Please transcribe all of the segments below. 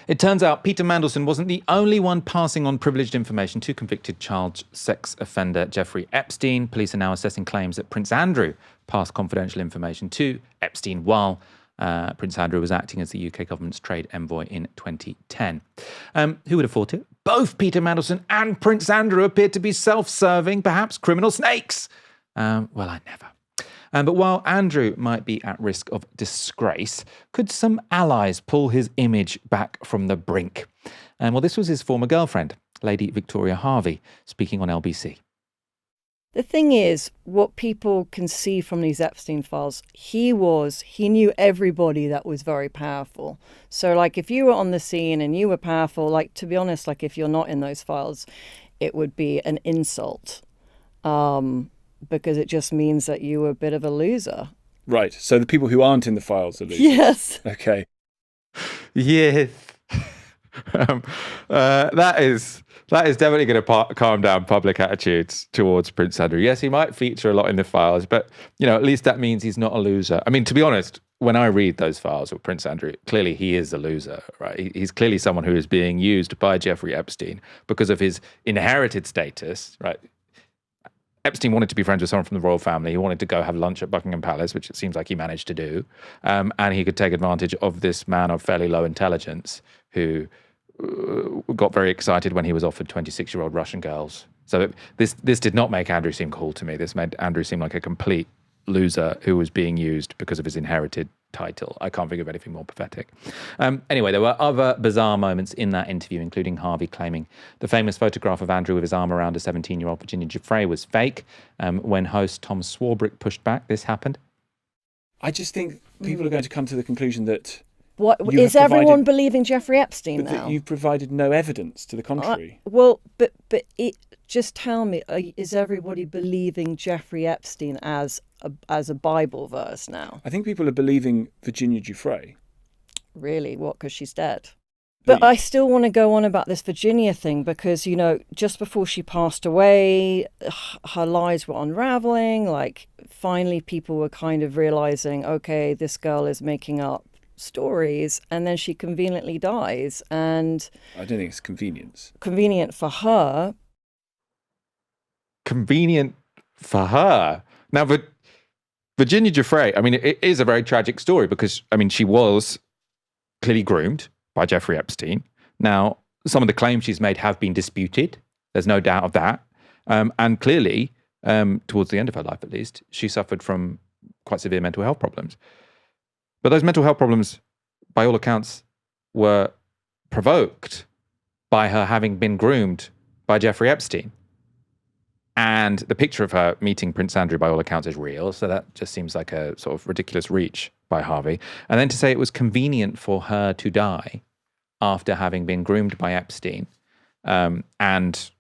It turns out Peter Mandelson wasn't the only one passing on privileged information to convicted child sex offender Jeffrey Epstein. Police are now assessing claims that Prince Andrew passed confidential information to Epstein while Prince Andrew was acting as the UK government's trade envoy in 2010. Who would have thought it? Both Peter Mandelson and Prince Andrew appeared to be self-serving, perhaps criminal snakes. Well, I never. But while Andrew might be at risk of disgrace, could some allies pull his image back from the brink? Well, this was his former girlfriend, Lady Victoria Harvey, speaking on LBC. The thing is, what people can see from these Epstein files, he knew everybody that was very powerful. So, like, if you were on the scene and you were powerful, like, to be honest, like, if you're not in those files, it would be an insult. Because it just means that you were a bit of a loser. Right. So the people who aren't in the files are losers. Yes. Okay. Yes. That is definitely going to calm down public attitudes towards Prince Andrew. Yes, he might feature a lot in the files, but, at least that means he's not a loser. I mean, to be honest, when I read those files with Prince Andrew, clearly he is a loser, right? He's clearly someone who is being used by Jeffrey Epstein because of his inherited status, right? Epstein wanted to be friends with someone from the royal family. He wanted to go have lunch at Buckingham Palace, which it seems like he managed to do. And he could take advantage of this man of fairly low intelligence who got very excited when he was offered 26-year-old Russian girls. So this did not make Andrew seem cool to me. This made Andrew seem like a complete loser who was being used because of his inherited title. I can't think of anything more pathetic. Anyway, there were other bizarre moments in that interview, including Harvey claiming the famous photograph of Andrew with his arm around a 17-year-old Virginia Giuffre was fake. When host Tom Swarbrick pushed back, this happened. I just think people are going to come to the conclusion that... What is everyone believing Jeffrey Epstein now? That you've provided no evidence to the contrary. Just tell me, is everybody believing Jeffrey Epstein as a Bible verse now? I think people are believing Virginia Giuffre. Really? What? Because she's dead? But I still want to go on about this Virginia thing because, just before she passed away, her lies were unraveling. Like, finally, people were kind of realizing, okay, this girl is making up stories, and then she conveniently dies. And I don't think it's convenience. Convenient for her. Convenient for her. Now, Virginia Giuffre, I mean, it is a very tragic story because, I mean, she was clearly groomed by Jeffrey Epstein. Now, some of the claims she's made have been disputed. There's no doubt of that. And clearly, towards the end of her life at least, she suffered from quite severe mental health problems. But those mental health problems, by all accounts, were provoked by her having been groomed by Jeffrey Epstein. And the picture of her meeting Prince Andrew, by all accounts, is real. So that just seems like a sort of ridiculous reach by Harvey. And then to say it was convenient for her to die after having been groomed by Epstein and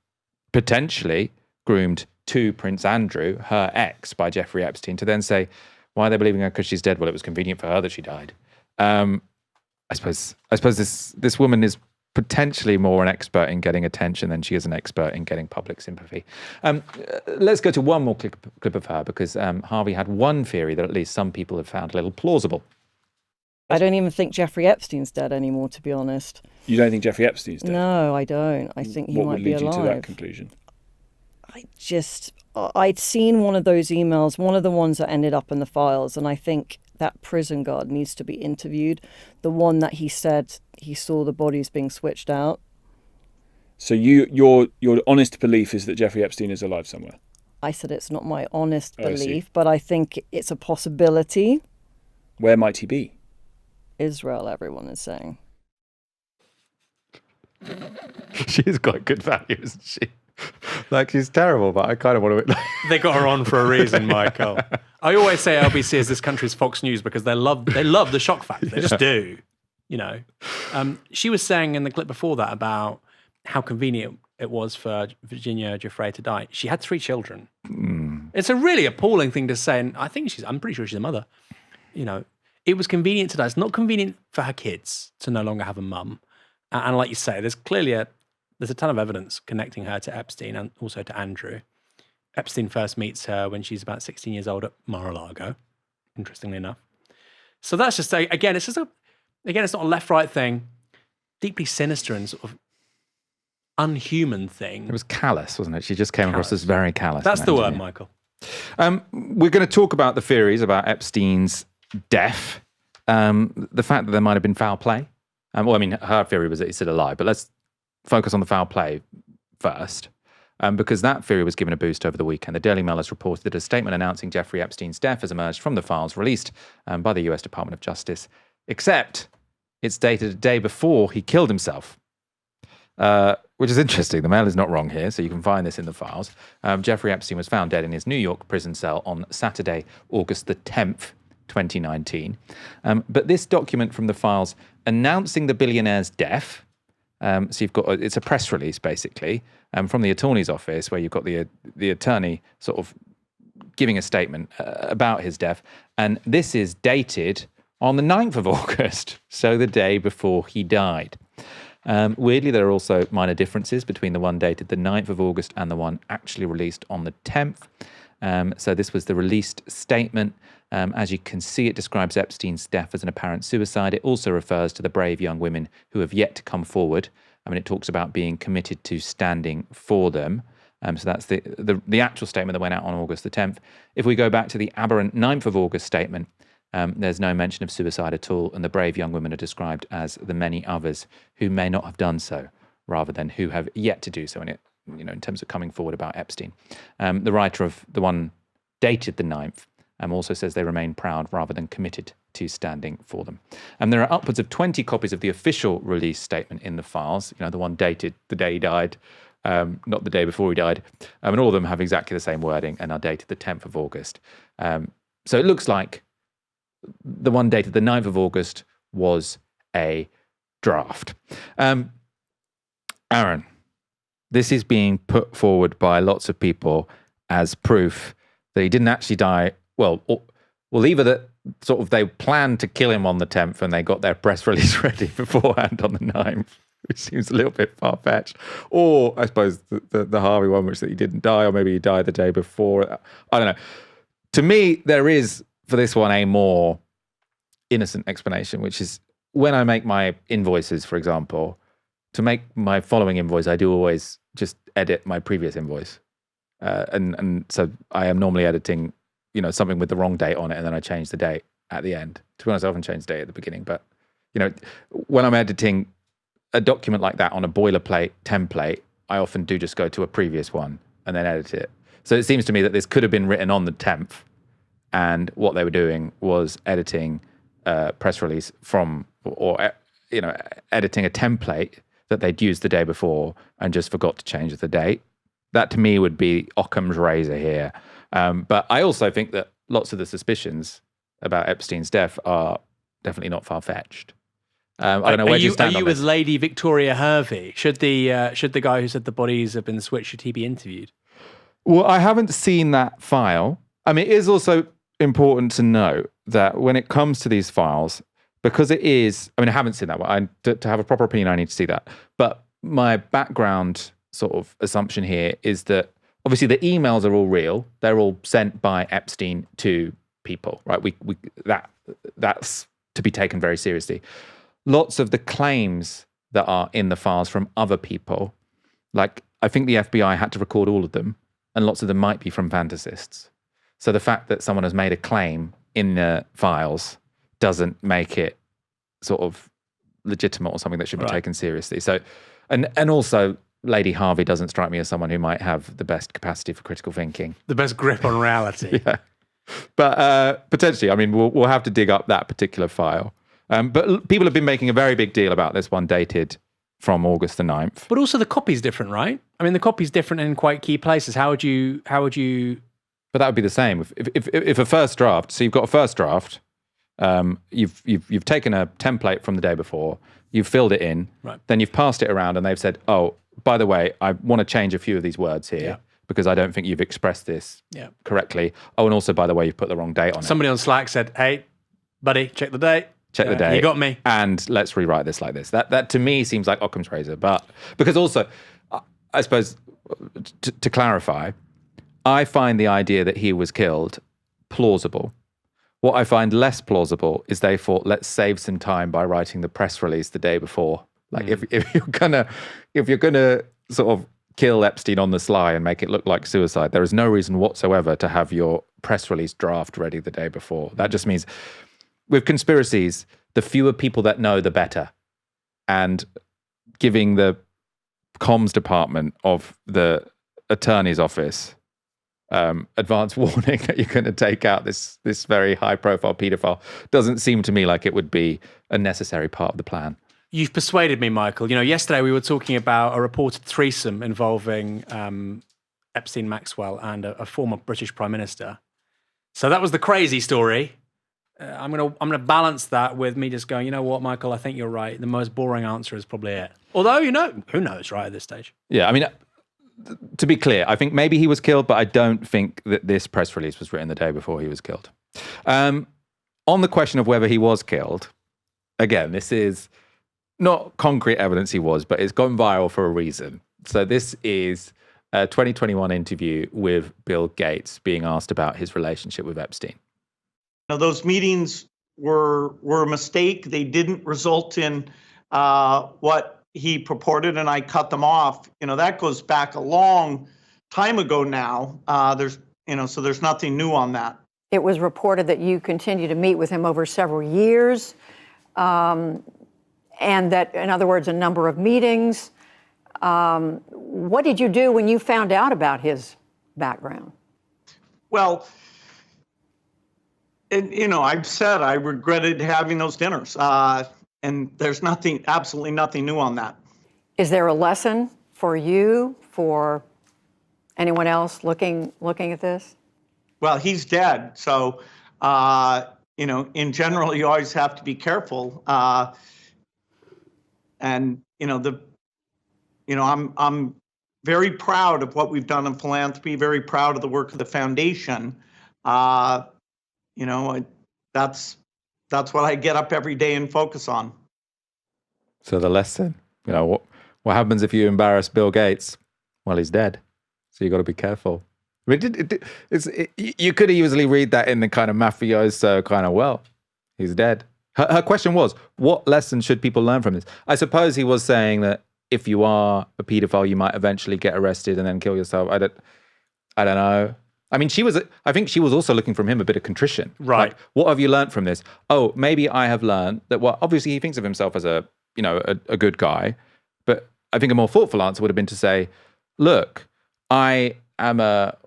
potentially groomed to Prince Andrew, her ex, by Jeffrey Epstein, to then say, why are they believing her because she's dead? Well, it was convenient for her that she died. I suppose this woman is potentially more an expert in getting attention than she is an expert in getting public sympathy. Let's go to one more clip of her because Harvey had one theory that at least some people have found a little plausible. I don't even think Jeffrey Epstein's dead anymore, to be honest. You don't think Jeffrey Epstein's dead? No, I don't. I think he might be alive. What would lead you to that conclusion? I'd seen one of those emails, one of the ones that ended up in the files, and I think that prison guard needs to be interviewed. The one that he said he saw the bodies being switched out. So your honest belief is that Jeffrey Epstein is alive somewhere? I said it's not my honest belief, but I think it's a possibility. Where might he be? Israel, everyone is saying. She's got good value, isn't she? Like, she's terrible, but I kind of want to... They got her on for a reason, Michael. I always say LBC is this country's Fox News because they love the shock factor. They just do, She was saying in the clip before that about how convenient it was for Virginia Giuffre to die. She had 3 children. It's a really appalling thing to say, and I'm pretty sure she's a mother. It was convenient to die. It's not convenient for her kids to no longer have a mum. And like you say, there's clearly there's a ton of evidence connecting her to Epstein and also to Andrew. Epstein first meets her when she's about 16 years old at Mar-a-Lago, interestingly enough. So that's just, again, it's not a left-right thing. deeply sinister and sort of unhuman thing. It was callous, wasn't it? She just came across as very callous. That's in the that word, interview. Michael. We're going to talk about the theories about Epstein's death, the fact that there might have been foul play. Well, I mean, her theory was that he's still alive, but let's focus on the foul play first, because that theory was given a boost over the weekend. The Daily Mail has reported that a statement announcing Jeffrey Epstein's death has emerged from the files released by the US Department of Justice, except it's dated a day before he killed himself. Which is interesting. The Mail is not wrong here, so you can find this in the files. Jeffrey Epstein was found dead in his New York prison cell on Saturday, August the 10th, 2019. But this document from the files announcing the billionaire's death, so you've got, it's a press release basically, from the attorney's office where you've got the attorney sort of giving a statement about his death. And this is dated on the 9th of August, so the day before he died. Weirdly, there are also minor differences between the one dated the 9th of August and the one actually released on the 10th. So this was the released statement. As you can see, it describes Epstein's death as an apparent suicide. It also refers to the brave young women who have yet to come forward. I mean, it talks about being committed to standing for them. So that's the actual statement that went out on August the 10th. If we go back to the aberrant 9th of August statement, there's no mention of suicide at all, and the brave young women are described as the many others who may not have done so, rather than who have yet to do so. And it, in terms of coming forward about Epstein, the writer of the one dated the 9th also says they remain proud rather than committed to standing for them. And there are upwards of 20 copies of the official release statement in the files. The one dated the day he died, not the day before he died, and all of them have exactly the same wording and are dated the 10th of August. So it looks like the one dated the 9th of August was a draft. Aaron, this is being put forward by lots of people as proof that he didn't actually die. Well, either that sort of they planned to kill him on the 10th and they got their press release ready beforehand on the 9th, which seems a little bit far-fetched. Or I suppose the Harvey one, which that he didn't die, or maybe he died the day before. I don't know. To me, there is, for this one, a more innocent explanation, which is when I make my invoices, for example, to make my following invoice, I do always just edit my previous invoice. And so I am normally editing, something with the wrong date on it, and then I change the date at the end. To be honest, I often change the date at the beginning, but, when I'm editing a document like that on a boilerplate template, I often do just go to a previous one and then edit it. So it seems to me that this could have been written on the 10th, and what they were doing was editing a press release from, or editing a template that they'd used the day before and just forgot to change the date. That to me would be Occam's razor here. But I also think that lots of the suspicions about Epstein's death are definitely not far-fetched. I don't know where you stand on this. Are you with Lady Victoria Harvey? Should the guy who said the bodies have been switched, should he be interviewed? Well, I haven't seen that file. I mean, it is also important to note that when it comes to these files, because it is, I haven't seen that one. To have a proper opinion, I need to see that. But my background sort of assumption here is that obviously the emails are all real. They're all sent by Epstein to people, right? That's to be taken very seriously. Lots of the claims that are in the files from other people, like I think the FBI had to record all of them, and lots of them might be from fantasists. So the fact that someone has made a claim in the files doesn't make it sort of legitimate or something that should be taken seriously. So, and also Lady Harvey doesn't strike me as someone who might have the best capacity for critical thinking. The best grip on reality. Yeah. But potentially, we'll have to dig up that particular file. But people have been making a very big deal about this one dated from August the 9th. But also the copy's different, right? The copy's different in quite key places. How would you? But that would be the same. If a first draft, so you've got a first draft, you've taken a template from the day before, you've filled it in, right. Then you've passed it around and they've said, oh, by the way, I want to change a few of these words here because I don't think you've expressed this correctly. Oh, and also, by the way, you've put the wrong date on it. Somebody on Slack said, hey, buddy, check the date. Check the date. You got me. And let's rewrite this like this. That to me seems like Occam's razor. But because also, I suppose, to clarify, I find the idea that he was killed plausible. What I find less plausible is they thought, let's save some time by writing the press release the day before Like if you're gonna sort of kill Epstein on the sly and make it look like suicide, there is no reason whatsoever to have your press release draft ready the day before. That just means with conspiracies, the fewer people that know, the better. And giving the comms department of the attorney's office advance warning that you're going to take out this very high-profile paedophile doesn't seem to me like it would be a necessary part of the plan. You've persuaded me, Michael. Yesterday we were talking about a reported threesome involving Epstein, Maxwell, and a former British Prime Minister. So that was the crazy story. I'm gonna balance that with me just going, you know what, Michael, I think you're right. The most boring answer is probably it. Although, who knows, right, at this stage? Yeah, I mean, to be clear, I think maybe he was killed, but I don't think that this press release was written the day before he was killed. On the question of whether he was killed, again, this is not concrete evidence he was, but it's gone viral for a reason. So this is a 2021 interview with Bill Gates being asked about his relationship with Epstein. Those meetings were a mistake. They didn't result in what he purported, and I cut them off. That goes back a long time ago now. So there's nothing new on that. It was reported that you continued to meet with him over several years, and that, in other words, a number of meetings. What did you do when you found out about his background? Well, and I've said I regretted having those dinners, and there's absolutely nothing new on that. Is there a lesson for you, for anyone else looking at this? Well, he's dead, so in general, you always have to be careful. I'm very proud of what we've done in philanthropy. Very proud of the work of the foundation. That's what I get up every day and focus on. So the lesson, what happens if you embarrass Bill Gates? Well, he's dead. So you got to be careful. I mean, you could easily read that in the kind of mafioso kind of, well, he's dead. Her question was, what lesson should people learn from this? I suppose he was saying that if you are a pedophile, you might eventually get arrested and then kill yourself. I don't know. I mean, I think she was also looking from him a bit of contrition. Right. Like, what have you learned from this? Oh, maybe I have learned that, well, obviously he thinks of himself as a good guy, but I think a more thoughtful answer would have been to say, look, I am a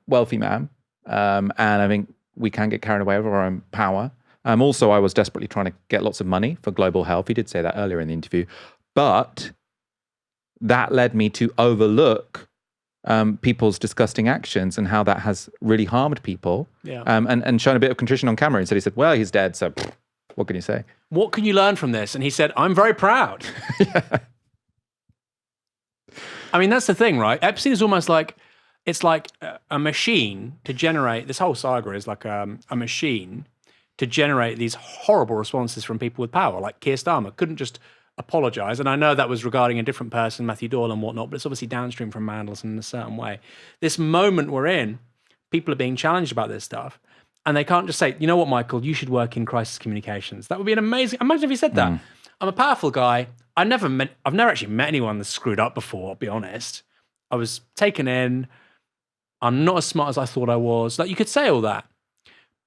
wealthy man, and I think we can get carried away with our own power. Also, I was desperately trying to get lots of money for global health. He did say that earlier in the interview, but that led me to overlook people's disgusting actions and how that has really harmed people. Yeah. And shown a bit of contrition on camera. Instead, he said, well, he's dead, so what can you say? What can you learn from this? And he said, I'm very proud. Yeah. I mean, that's the thing, right? Epstein is almost like, it's like a machine to generate, this whole saga is like a machine to generate these horrible responses from people with power, like Keir Starmer couldn't just apologize. And I know that was regarding a different person, Matthew Doyle and whatnot, but it's obviously downstream from Mandelson in a certain way. This moment we're in, people are being challenged about this stuff, and they can't just say, you know what, Michael, you should work in crisis communications. That would be an amazing, imagine if he said that. I'm a powerful guy. I've never actually met anyone that's screwed up before, I'll be honest. I was taken in. I'm not as smart as I thought I was. Like, you could say all that,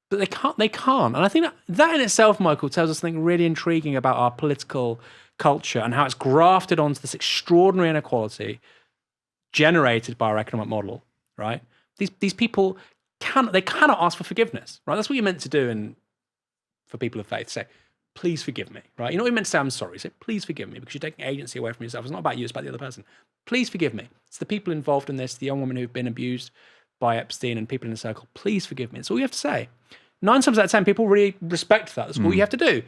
but they can't. And I think that in itself, Michael, tells us something really intriguing about our political culture and how it's grafted onto this extraordinary inequality generated by our economic model, right? These people cannot ask for forgiveness, right? That's what you're meant to do for people of faith. Say, please forgive me, right? You're not even meant to say, I'm sorry. Say, please forgive me, because you're taking agency away from yourself. It's not about you, it's about the other person. Please forgive me. It's the people involved in this, the young women who've been abused by Epstein and people in the circle. Please forgive me. That's all you have to say. 9 times out of 10, people really respect that. That's all you have to do.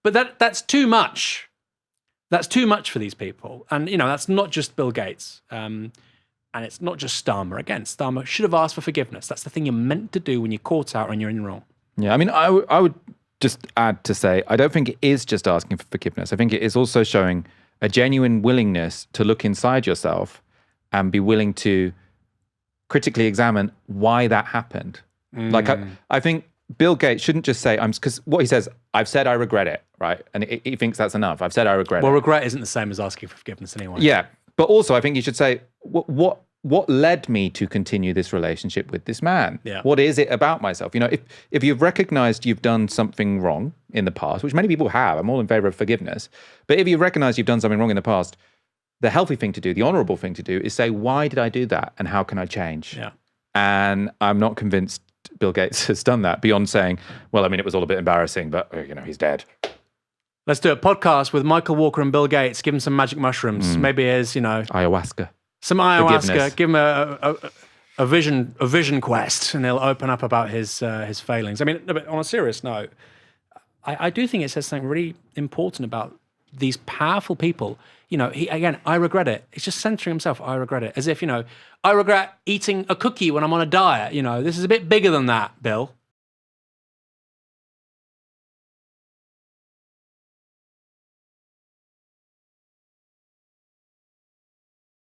But that's too much. That's too much for these people. And, that's not just Bill Gates. And it's not just Starmer. Again, Starmer should have asked for forgiveness. That's the thing you're meant to do when you're caught out and you're in the wrong. Yeah, I mean, I would just add to say, I don't think it is just asking for forgiveness. I think it is also showing a genuine willingness to look inside yourself and be willing to critically examine why that happened. Like, I think Bill Gates shouldn't just say, because what he says, I've said I regret it, right? And he thinks that's enough. I've said I regret it. Well, regret isn't the same as asking for forgiveness anyway. Yeah. But also, I think he should say, what led me to continue this relationship with this man? Yeah. What is it about myself? If you've recognized you've done something wrong in the past, which many people have, I'm all in favor of forgiveness. But if you recognize you've done something wrong in the past, the healthy thing to do, the honorable thing to do is say, why did I do that? And how can I change? Yeah. And I'm not convinced Bill Gates has done that beyond saying, well, I mean, it was all a bit embarrassing, but he's dead. Let's do a podcast with Michael Walker and Bill Gates. Give him some magic mushrooms. Maybe his, Ayahuasca. some ayahuasca. Forgiveness. Give him a vision quest, and he'll open up about his failings. I mean, no, but on a serious note, I do think it says something really important about these powerful people. I regret it. He's just censoring himself. I regret it. As if, I regret eating a cookie when I'm on a diet. This is a bit bigger than that, Bill.